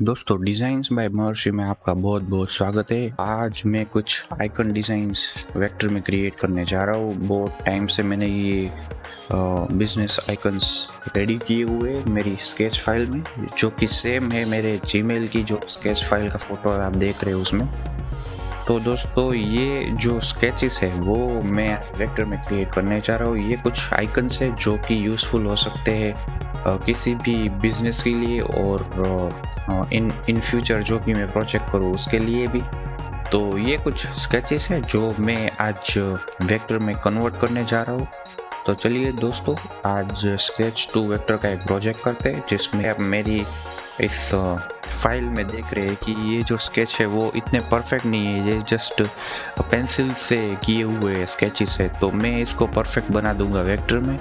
दोस्तों designs bye महर्षि में आपका बहुत बहुत स्वागत है। आज मैं कुछ आइकन डिज़ाइंस वेक्टर में क्रिएट करने जा रहा हूँ। बहुत टाइम से मैंने ये बिजनेस आइकन्स रेडी किए हुए मेरी स्केच फाइल में, जो कि सेम है मेरे जीमेल की जो स्केच फाइल का फोटो आप देख रहे हो उसमें। तो दोस्तों ये जो स्केचेस है वो मैं वेक्टर में क्रिएट करने जा रहा हूँ। ये कुछ आइकन्स है जो कि यूज़फुल हो सकते हैं किसी भी बिजनेस के लिए और इन फ्यूचर जो भी मैं प्रोजेक्ट करूँ उसके लिए भी। तो ये कुछ स्केचेस है जो मैं आज वेक्टर में कन्वर्ट करने जा रहा हूँ। तो चलिए दोस्तों, आज स्केच टू वेक्टर का एक प्रोजेक्ट करते हैं जिसमें आप मेरी इस फाइल में देख रहे हैं कि ये जो स्केच है वो इतने परफेक्ट नहीं है, ये जस्ट पेंसिल से किए हुए स्केचेस है। तो मैं इसको परफेक्ट बना दूंगा वेक्टर में,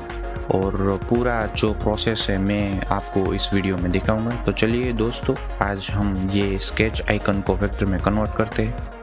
और पूरा जो प्रोसेस है मैं आपको इस वीडियो में दिखाऊंगा। तो चलिए दोस्तों, आज हम ये स्केच आइकन को वेक्टर में कन्वर्ट करते हैं।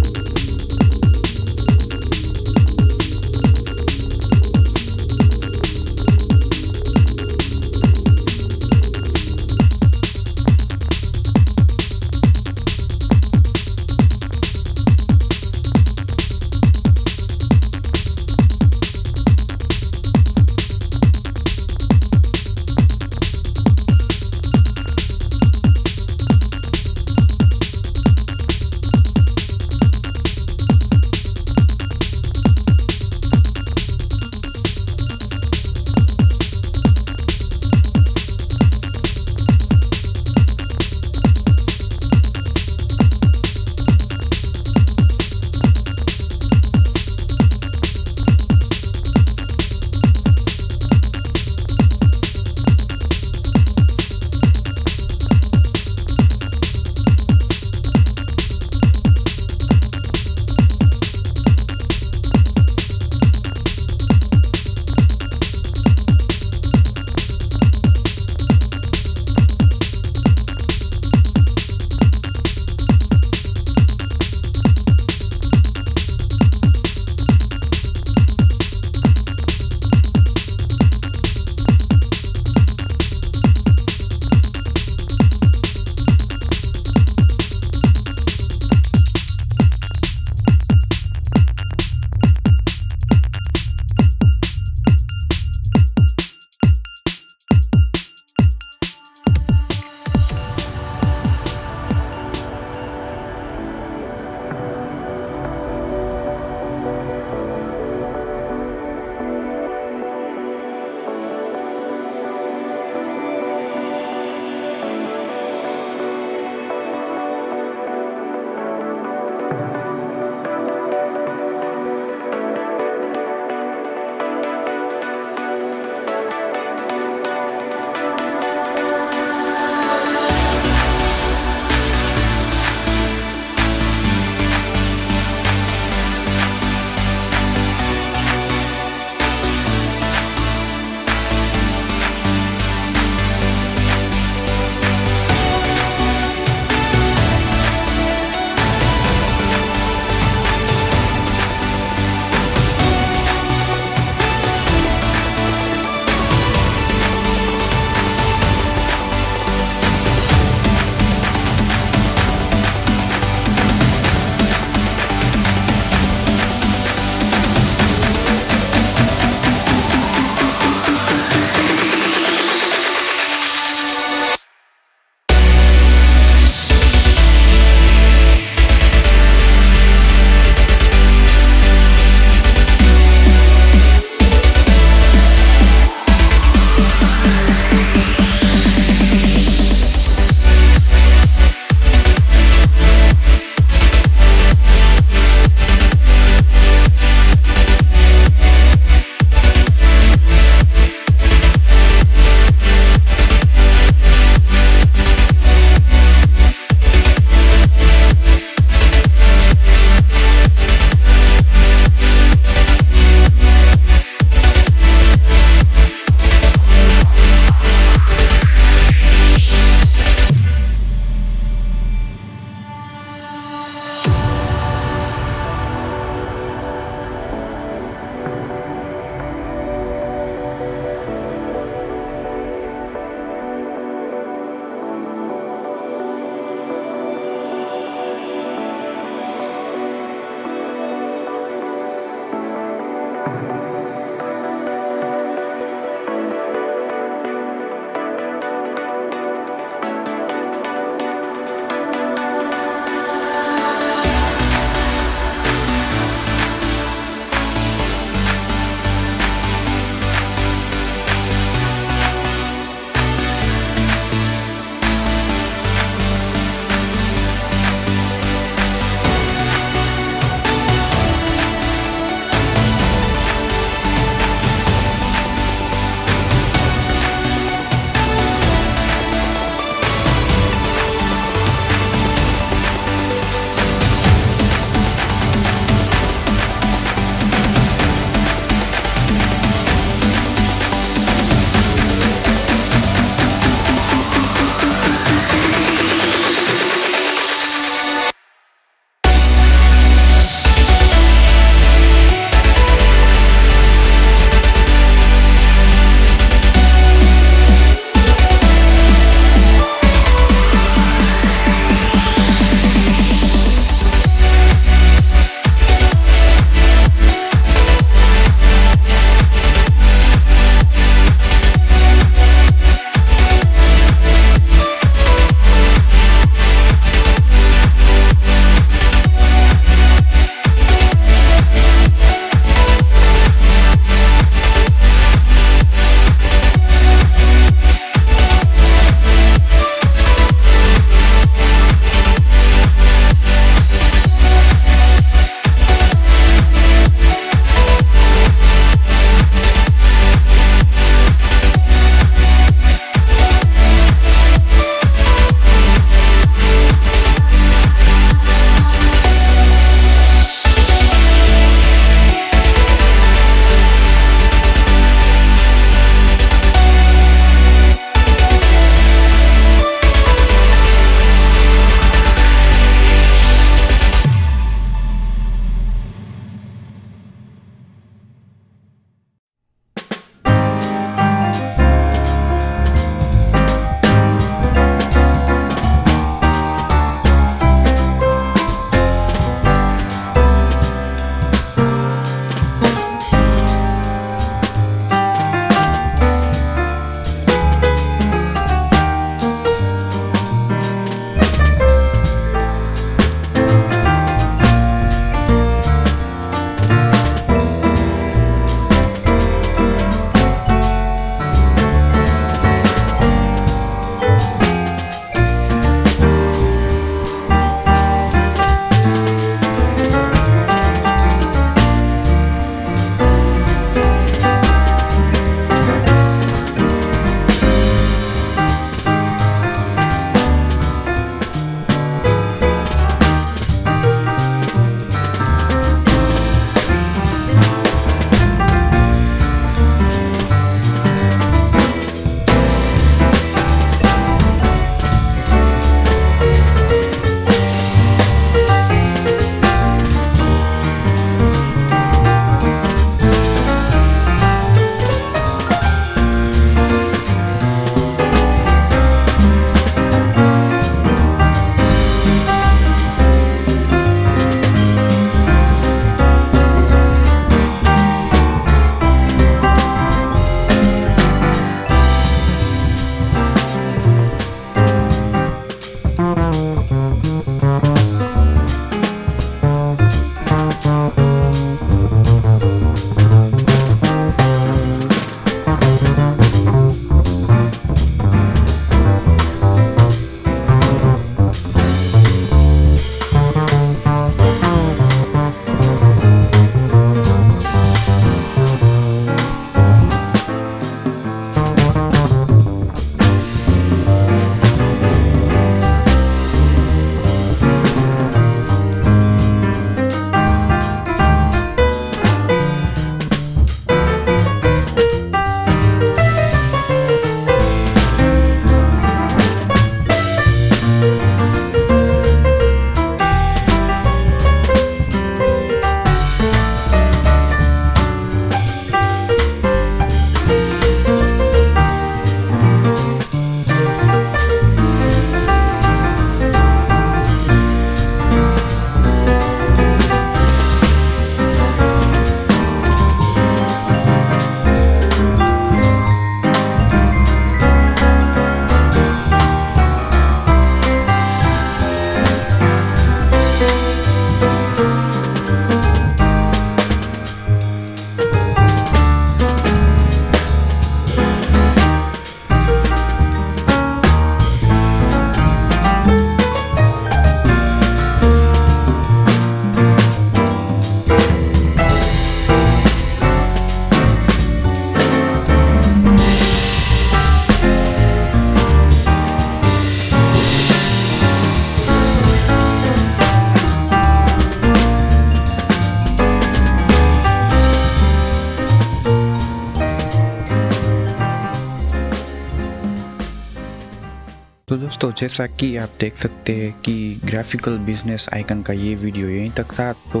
दोस्तों, जैसा कि आप देख सकते हैं कि ग्राफिकल बिजनेस आइकन का ये वीडियो यहीं तक था। तो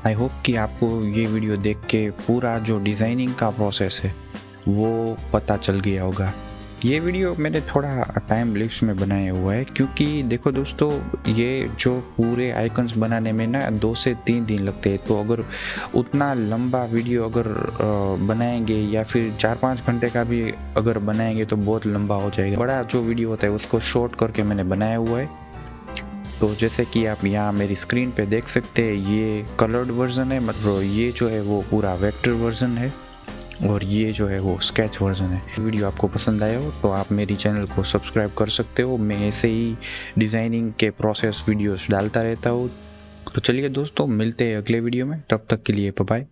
आई होप कि आपको ये वीडियो देख के पूरा जो डिज़ाइनिंग का प्रोसेस है वो पता चल गया होगा। ये वीडियो मैंने थोड़ा टाइम लिप्स में बनाया हुआ है, क्योंकि देखो दोस्तों, ये जो पूरे आइकन्स बनाने में ना 2 से 3 दिन लगते हैं। तो अगर उतना लंबा वीडियो अगर बनाएंगे या फिर 4-5 घंटे का भी अगर बनाएंगे तो बहुत लंबा हो जाएगा। बड़ा जो वीडियो होता है उसको शॉर्ट करके मैंने बनाया हुआ है। तो जैसे कि आप यहाँ मेरी स्क्रीन पे देख सकते हैं, ये कलर्ड वर्जन है, मतलब ये जो है वो पूरा वेक्टर वर्जन है और ये जो है वो स्केच वर्जन है। वीडियो आपको पसंद आया हो तो आप मेरी चैनल को सब्सक्राइब कर सकते हो। मैं ऐसे ही डिज़ाइनिंग के प्रोसेस वीडियोस डालता रहता हूँ। तो चलिए दोस्तों, मिलते हैं अगले वीडियो में। तब तक के लिए बाय बाय।